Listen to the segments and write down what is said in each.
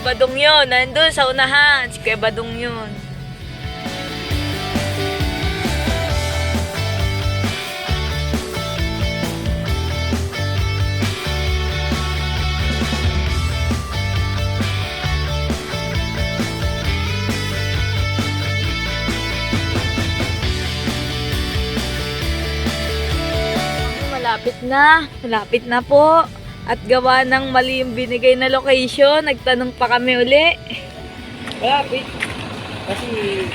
Badong yun. Nandun sa unahan. Si Kuya Badong yun. Malapit na po. At gawa ng mali yung binigay na location, nagtanong pa kami uli. Malapit. Kasi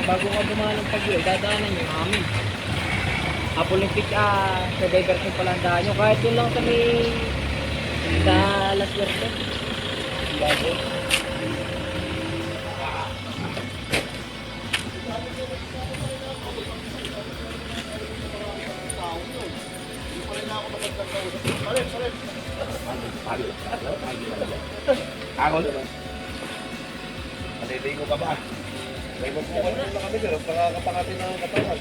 bago ka dumaan ng Pagyo, dadaanan nyo namin. Olympic, sa diversion pala ang daan nyo. Kahit yun lang sa may Las Verdes. Bago. Ako naman. Maliligo ka ba? May magpukan na kami pero pangakapangatin ng katawan.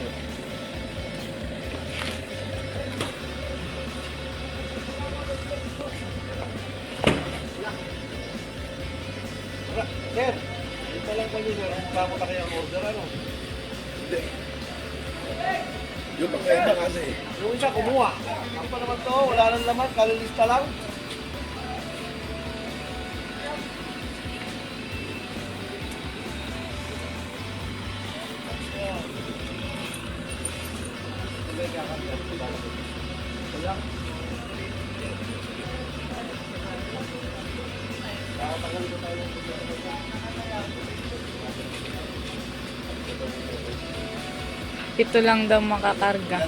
Sir, ito lang kayo sir. Bago na kayang order ano? Hindi. Yung pagkaita kasi. Yung isa kumuha. Ang pa naman to, wala nang laman, kalilista lang. Ito lang daw makakarga.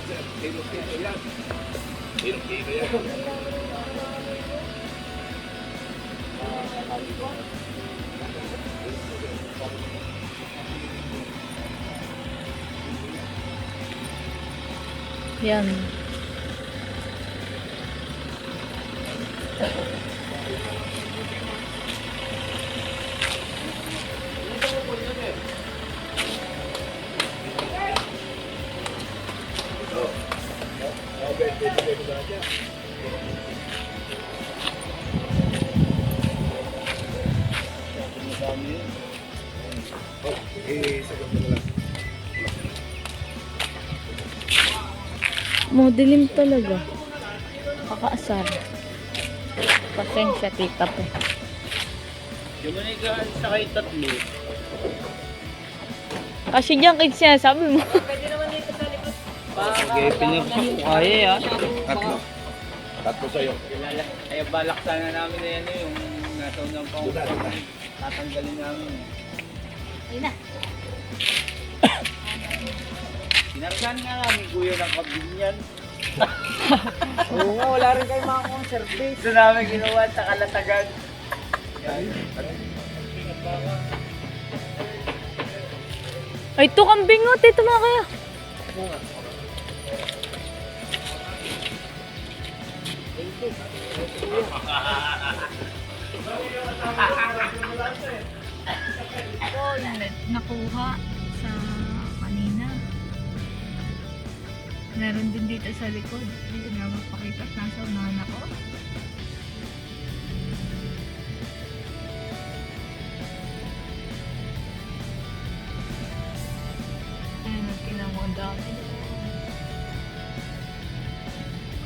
Yan. Modilim talaga. Kakaasar. Pasensya tita po. Yung manigaan sa kayo tatlo. Kasi diyan kayo sinasabi mo. Sige, pinagsak ko kaya Tatlo. Tatlo sa'yo. Ay, balak sana namin na yan yung natawag pa tatanggalin namin. Ayun na. Sinargan nga namin kuya ng kabinyan. Oo nga, wala rin kayo mga kong service. Doon namin ginawa sa kalatagan. Ay, ito kambing o. Ito mga kaya. Ito yung nakuha sa kanina. Meron din dito sa likod. Hindi na magpakita. Nasa unahan ako. Ayun, nagkilang mo ang dami.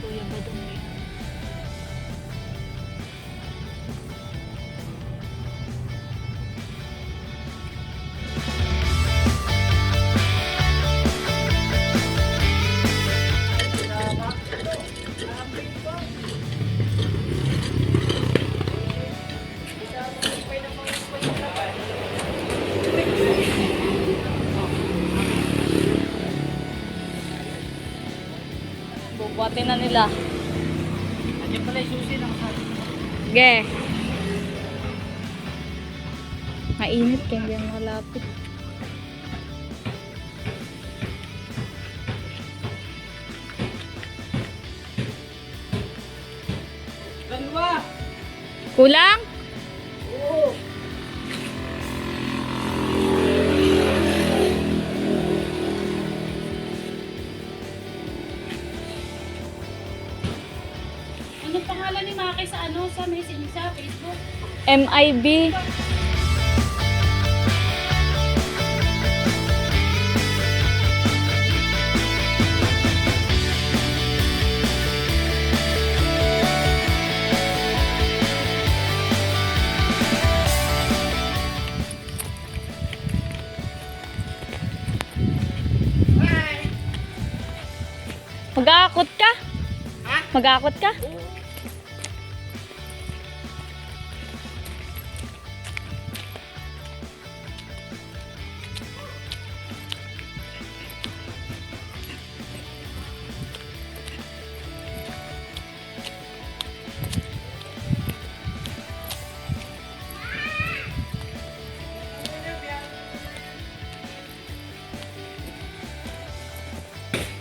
Kuya Badong eh. Bubuhatin na nila. Andiyan pala yung susi ng Ge. Mainit kaya hindi ang malapit. Dalawa! Kulang? Oo! Anong pangalan ni Maki sa ano sa message sa Facebook? MIB. Mag-aakot ka? Ha? Mag-aakot ka?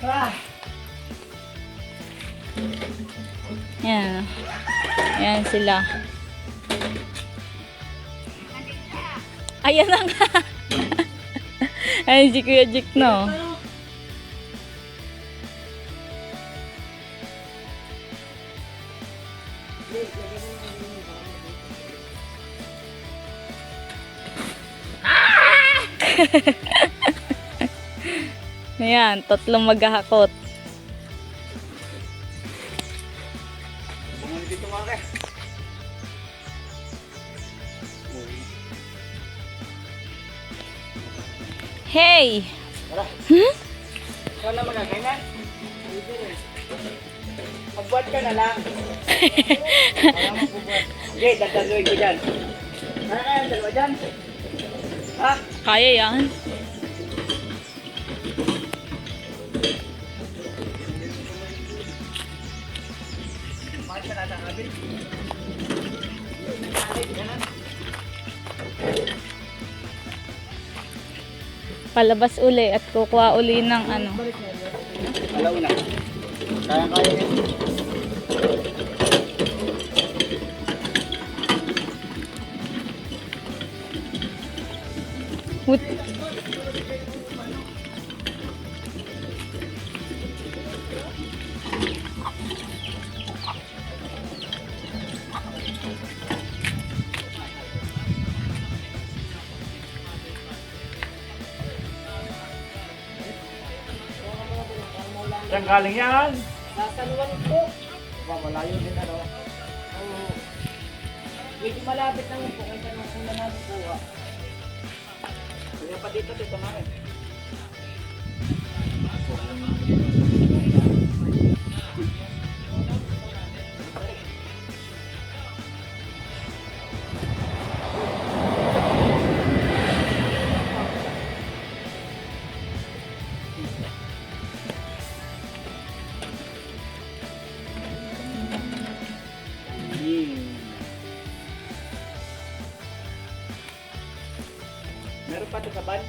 Ah, Yan. Yan sila. Ayan na nga. Ayan si Kuya Jik, no? Ayan, tatlong maghahakot. Bumalik dito mga ke. Hey! ikaw na magkakaingan. Magbuhat ka na lang. Okay, dadaluin ko dyan. Ano kaya ang dalawa dyan? Ha? Kaya yan. Mahal ka na sa kabin. Palabas uli at kukuha uli ng ano. Alauna. Kaya yun. Wut. Saan galing yan? Nasaluan po. Malayo din ano. Oo. Medyo malapit naman po kaysa nung una natin kuha. Kaya pa dito dito nga rin. Meron pa ito sa ban?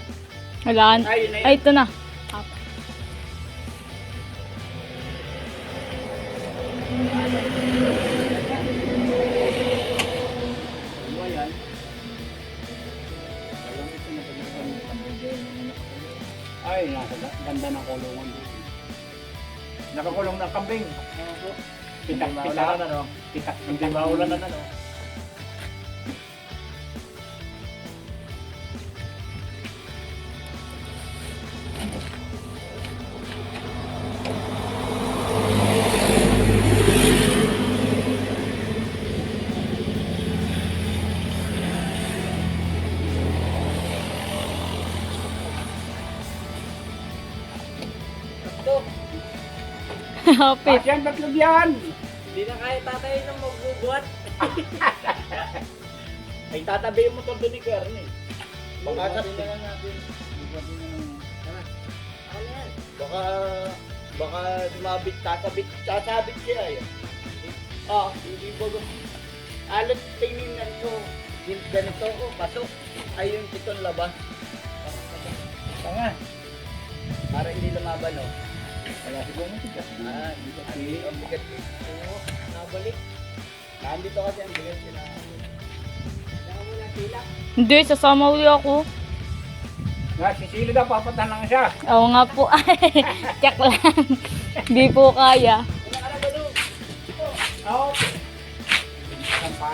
Wala. Ay, yun na yun. Ay, ito na. Ano yan? Ay, ganda ng kulungan. Nakakulong ng kambing. Pitak-pitak. ano? Pitak-pitak. Hindi maulan na ano? Ito, Hapit. Yan, batlog yan! hindi na kaya tatay nang magbubuhat. Ay tatabi yung motor doon ni Kern eh. Baka Bubuhatin na lang natin. baka sumabit, sasabit siya eh. Oh, hindi ba alat tingnan ko. Yung ganito ko, pasok. Ay yung piton labas. Tanga. Para hindi lumaban oh. Wala siguro ng tigas. Ah, hindi ang bigat eh. Oo, nabalik. Nandito kasi ang bigat sila. Saka mo na sila. Hindi, sasama uli ako. Nga, si Silo daw, papatan lang siya. Oo nga po. Check lang. Hindi po kaya. Ano ka na ba doon? Oo. Saan pa?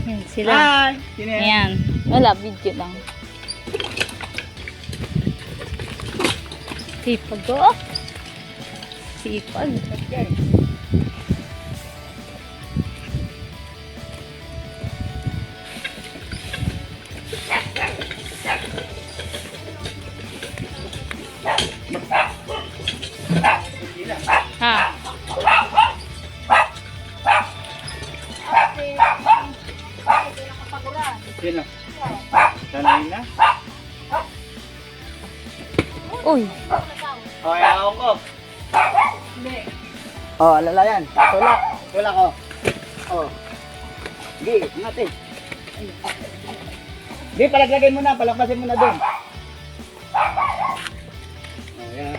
Yan sila. Hi! Sino yan? Ayan. Wala, video lang. Sipag oh. Sipag. Ha. Sino? Sanay na? Uy. Okay, ako ko. Oh, alala yan. Tulak. Tulak ko. Oh. Sige, natin. Di, palaglagay mo na. Palagpasin mo na doon. Oh, yan.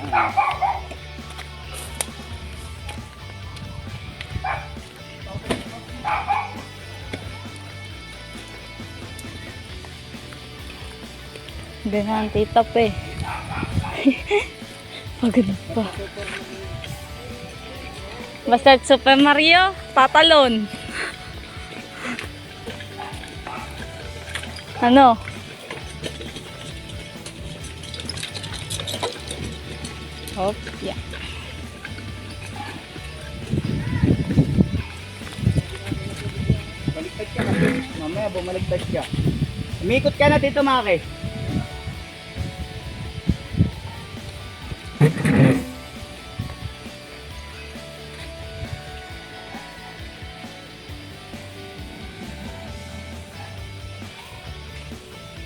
Ganyan, titap eh. Pagod pa. Basta Super Mario, tatalon. Ano? Hop, yeah. Baliktad ka kasi. Mamaya bumaliktad ka. Umikot ka na dito, Maki.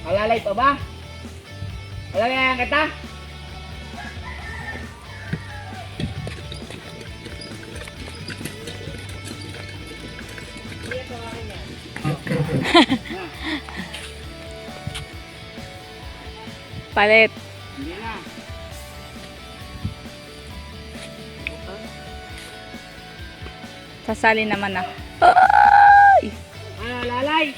Alalay pa ba? Alalayan kita? Palit. Hindi na. Sasali naman ako. Alalay!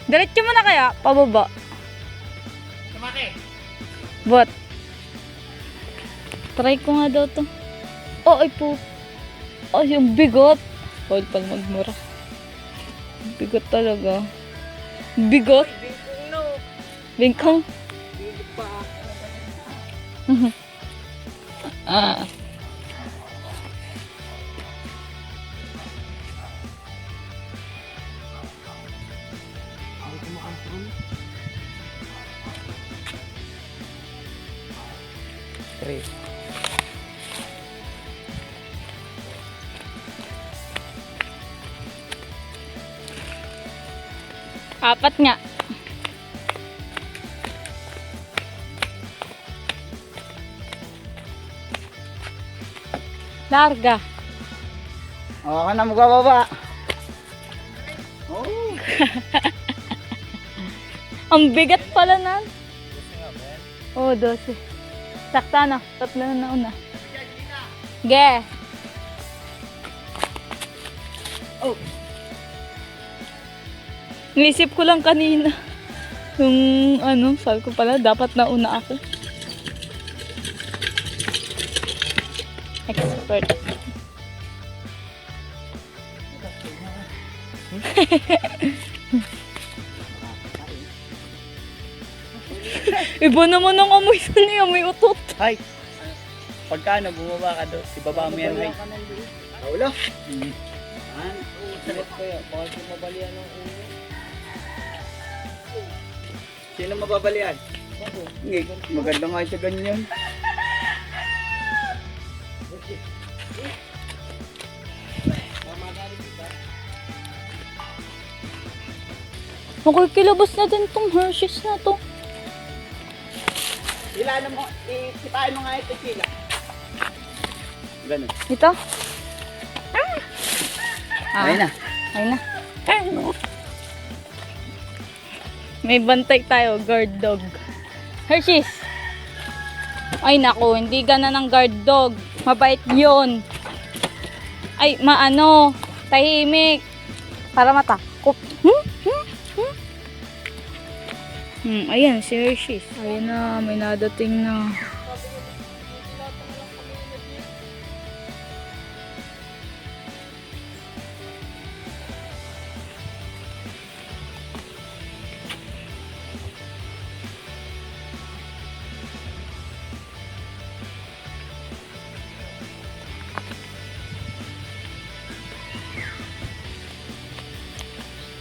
Diretso mo na kaya, pababa. Sumaki! Bot. Try ko nga daw to. Oh, ay po. Oh, yung bigot. Huwag pang magmura. Bigot talaga. Bigot? Bingkong no! Bingkong? Bingkong pa. Ah. Hindi ko makontrol. Three. Apat nga. Larga. O, ka na magbababa. Oh. Ang bigat pala na. Oh, 12. Sakta na. Tatlo na nauna. Ge. Oh. Nisip ko lang kanina. Yung ano, sabi ko pala, dapat nauna ako. Expert. Iba naman ang amoy sa niya, may utot. Hay! Pagkano bumaba ka doon? Ibaba mo yan, hay. Naulo? Salit ko yan. Baka sumabalian ng ulo. Sino mababalian? Hindi, maganda nga siya ganyan. Ako'y kilabas na din tong Hershey's na to. Sila na mo, isipain mo nga ito sila. Ganun. Ito? Ayun na. Ayun na. May bantay tayo, guard dog. Hershey's. Ay naku, hindi gana ng guard dog. Mabait yun. Ay, maano, tahimik. Para matakop. Ayan, si Hershey's. Ayun na, may nadating na.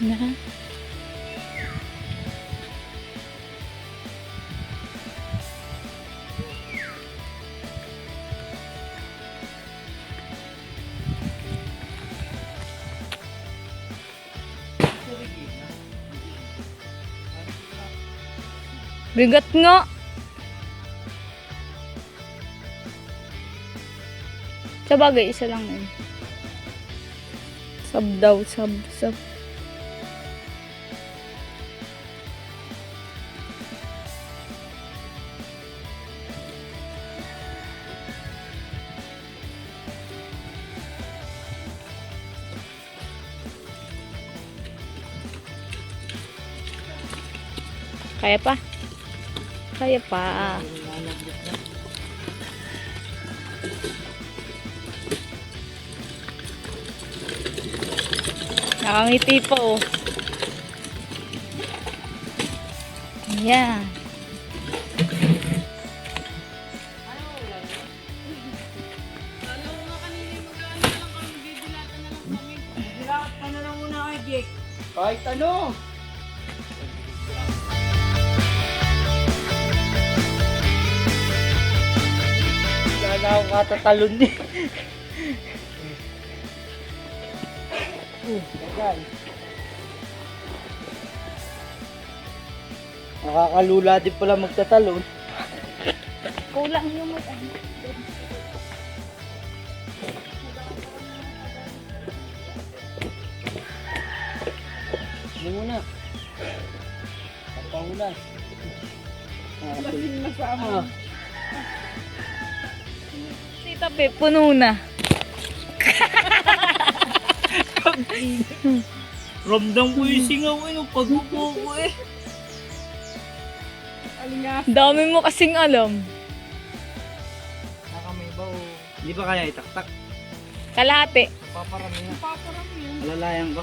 Na. Bigat nga. Sa bagay, isa lang yun. Sab daw, sab. Kaya pa? Kaya pa. Nakangiti pa oh. Ayan. Lahat ka na lang muna kay Jake. Kahit ano. Sana ako katatalon din. Tagal. Nakakalula din pala magtatalon. Kulang yung mag Hindi muna. Pagpahulan. Lasing na sa ama. Tita Pe, puno na. Ramdam ko yung singaw nung pag-upo ko eh. Dami mo kasing alam. Nakamay ba o? Hindi ba kaya itaktak? Kalahati. Paparami na. Alalayan ko.